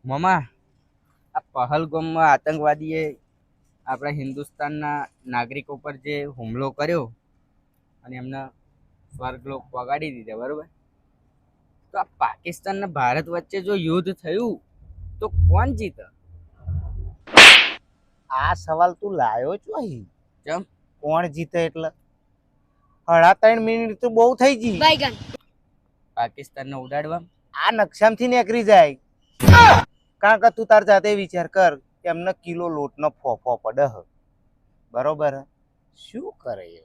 મમા, આ પહલગામમાં આતંકવાદીએ આપણા હિન્દુસ્તાનના નાગરિકો પર જે હુમલો કર્યો અને એમના સ્વર્ગલોક વગાડી દીધા, બરોબર? તો આ પાકિસ્તાન ને ભારત વચ્ચે જો યુદ્ધ થયું તો કોણ જીતે? આ સવાલ તું લાયો છો અહીં? કેમ? કોણ જીતે એટલે 3.5 મિનિટ તો બહુ થઈ ગઈ. પાકિસ્તાનને ઉડાડવા આ નકશામાંથી નીકળી જાય. કારણ કે તું તાર જાતે વિચાર કર કે એમને કિલો લોટનો ફોફો પડે હ, બરોબર હ? શું કરે એ?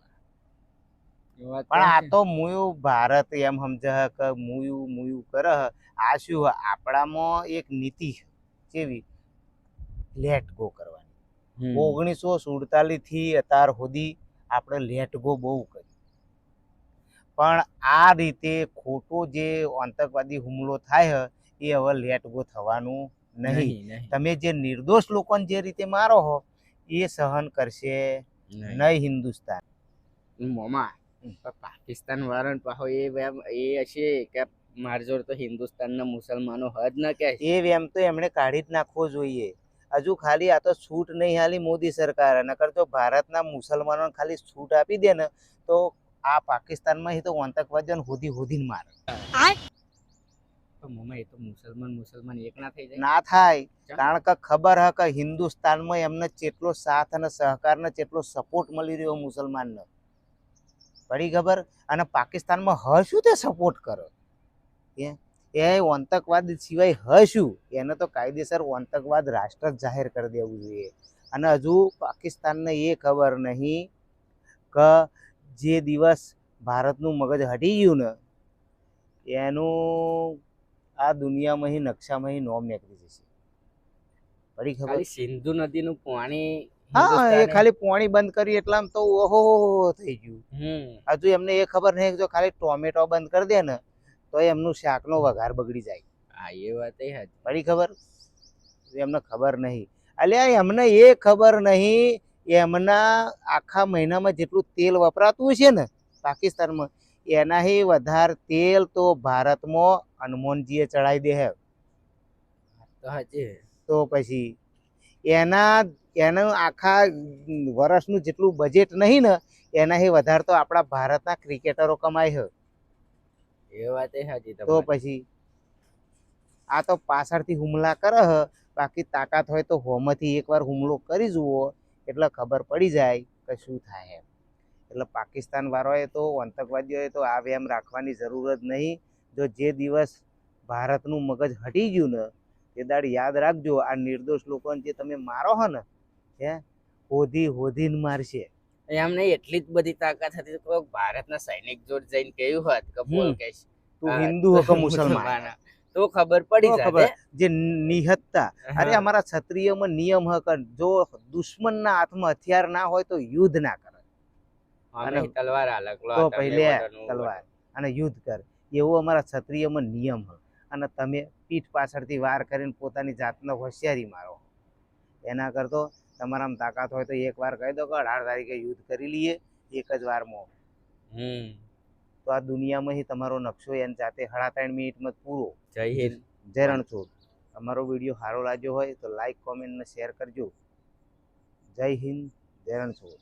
એ વાત પણ આ છે. તો મુયું ભારત એમ સમજે કે મુયું મુયું કરે હ. આ શું હ? આપણામાં એક નીતિ છે. કેવી? લેટ ગો કરવાની. 1947 થી અત્યાર સુધી આપણે લેટ ગો બહુ કરી, પણ આ રીતે ખોટો જે આતંકવાદી હુમલો થાય એ હવે લેટ ગો થવાનું નહીં. નહીં. તમે જે નિર્દોષ લોકોને જે રીતે મારો હો એ સહન કરશે નહીં હિન્દુસ્તાન. મોમા, પાકિસ્તાન વાળા પાહો એ હશે કે મારી જોડે તો હિન્દુસ્તાનના મુસલમાનો હદ ન કે એ વેમ તો એમણે કાઢી જ નાખવો જોઈએ. હજુ ખાલી આ તો છૂટ નહીં હાલી મોદી સરકાર, નકર તો ભારતના મુસલમાનોને ખાલી છૂટ આપી દે ને તો આ પાકિસ્તાનમાં તો આતંકવાદીઓને હોધી હોધીને મારે. મોમા, એ તો મુસલમાન એક ના થઈ જાય. ના થાય, કારણ કે ખબર હ કે હિન્દુસ્તાનમાં એમને કેટલો સાથ અને સહકાર ને કેટલો સપોર્ટ મળી રહ્યો મુસલમાનને, પડી ખબર? અને પાકિસ્તાનમાં હ શું તે સપોર્ટ કરો? એ આતંકવાદ સિવાય હ શું? એને તો કાયદેસર આતંકવાદ રાષ્ટ્ર જ જાહેર કરી દેવું જોઈએ. અને હજુ પાકિસ્તાનને એ ખબર નહીં કે જે દિવસ ભારતનું મગજ હટી ગયું ને એનું આ દુનિયામાં નકશામાં નોમ નીકળી જશે. પડી ખબર? ખાલી સિંધુ નદીનું પાણી હા, એ હિન્દુસ્તાને ખાલી પાણી બંધ કરી એટલે આમ તો ઓહો થઈ ગયું. હજુ એમને એ ખબર નહીં જો ખાલી ટોમેટો બંધ કરી દે ને તો એમનું શાકનો વઘાર બગડી જાય. હા, એ વાત એ હતી. પડી ખબર? એમને ખબર નહીં. અલ્યા એમને એ ખબર નહીં એમના આખા મહિનામાં જેટલું તેલ વપરાતું છે ને પાકિસ્તાનમાં, એનાથી વધારે તેલ તો ભારતમાં હનુમાનજીએ ચડાવી દે હે. તો હાચી. તો પછી એનું આખા વર્ષનું જેટલું બજેટ નહીં ને એનાથી વધારે તો આપણા ભારતના ક્રિકેટરો કમાય છે. એ વાત એ હાચી તો તમારી. પછી આ તો પાછળથી હુમલા કરે હ, બાકી તાકાત હોય તો હોમથી એકવાર હુમલો કરી જુઓ એટલે ખબર પડી જાય કે શું થાય. એટલે પાકિસ્તાન વાળાએ તો આતંકવાદીઓએ તો આ વેમ રાખવાની જરૂર જ નહીં. જો જે દિવસ ભારતનું મગજ હટી ગયું ને તે દાડ યાદ રાખજો આ નિર્દોષ લોકોને જે તમે મારો હો ને હે હોધી હોધીને મારશે. એમ નહીં, એટલી જ બધી તાકાત હતી તો ભારતના સૈનિક જોડે જઈને કહ્યું હોત કે બોલ કે તું હિન્દુ હો કે મુસલમાન, તો ખબર પડી તો ખબર જાય. જે નિહત્તા. અરે અમારા ક્ષત્રિયમાં નિયમ હ કે જો દુશ્મનના હાથમાં હથિયાર ના હોય તો યુદ્ધ ના કરે. અને તલવાર અલગ લો તો તમે પહેલે વડનું તલવાર અને યુદ્ધ કર, એવો અમારા ક્ષત્રિયમાં નિયમ હ. અને તમે પીઠ પાછળથી વાર કરીને પોતાની જાતને હોશિયારી મારો. એના કરતો તમારામાં તાકાત હોય તો એક વાર કહી દો કે 18 તારીખે યુદ્ધ કરી લઈએ એક જ વારમાં. તો આ દુનિયામાં તમારો નકશો એની જાતે 3.5 મિનિટમાં પૂરો. જય હિન્દ, જય રણછોડ. તમારો વિડીયો સારો લાગ્યો હોય તો લાઈક કોમેન્ટ ને શેર કરજો. જય હિન્દ, જય રણછોડ.